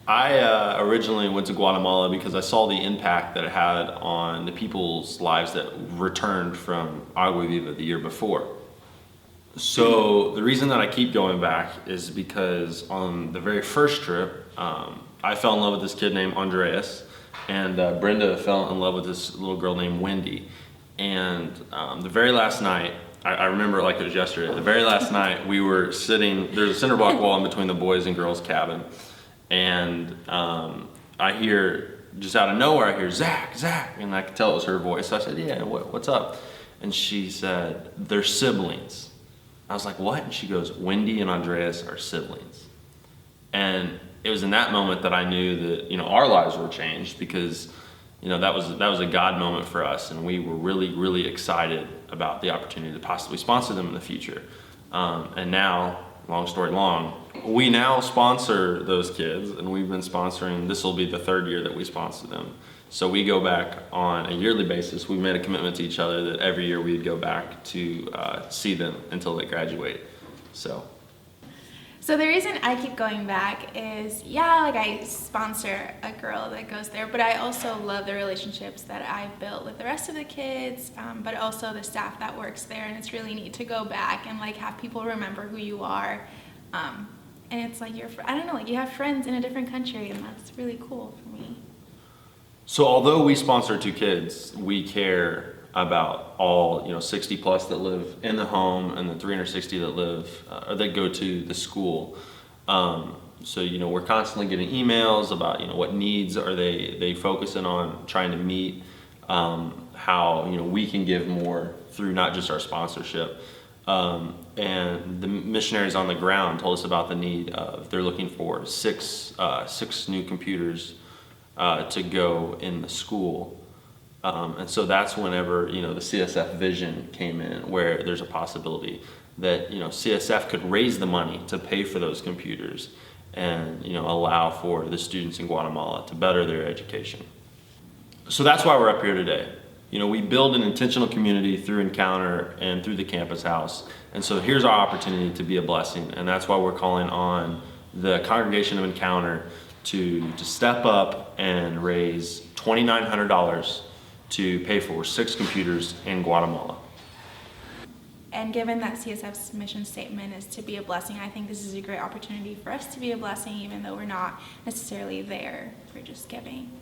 I originally went to Guatemala because I saw the impact that it had on the people's lives that returned from Agua Viva the year before. So the reason that I keep going back is because on the very first trip, I fell in love with this kid named Andreas, and Brenda fell in love with this little girl named Wendy. And the very last night, I remember it like it was yesterday. The very last night, we were sitting. There's a cinder block wall in between the boys and girls cabin, and I hear just out of nowhere, I hear Zach, Zach, and I could tell it was her voice. So I said, "Yeah, what's up?" And she said, "They're siblings." I was like, "What?" And she goes, "Wendy and Andreas are siblings." And it was in that moment that I knew that, our lives were changed, because, that was a God moment for us, and we were really, really excited about the opportunity to possibly sponsor them in the future. And now, long story long, we now sponsor those kids, and we've been sponsoring. This will be the third year that we sponsor them. So we go back on a yearly basis. We made a commitment to each other that every year we'd go back to see them until they graduate. So the reason I keep going back is, I sponsor a girl that goes there, but I also love the relationships that I've built with the rest of the kids, but also the staff that works there, and it's really neat to go back and have people remember who you are. And it's like you have friends in a different country, and that's really cool for me. So although we sponsor two kids, we care about all 60 plus that live in the home, and the 360 that live or that go to the school. So we're constantly getting emails about what needs are they focusing on trying to meet, how we can give more through not just our sponsorship. And the missionaries on the ground told us about the need of, they're looking for six new computers to go in the school. And so that's whenever, the CSF vision came in, where there's a possibility that, CSF could raise the money to pay for those computers and, allow for the students in Guatemala to better their education. So that's why we're up here today. We build an intentional community through Encounter and through the campus house. And so here's our opportunity to be a blessing. And that's why we're calling on the congregation of Encounter to step up and raise $2,900 to pay for 6 computers in Guatemala. And given that CSF's mission statement is to be a blessing, I think this is a great opportunity for us to be a blessing, even though we're not necessarily there for just giving.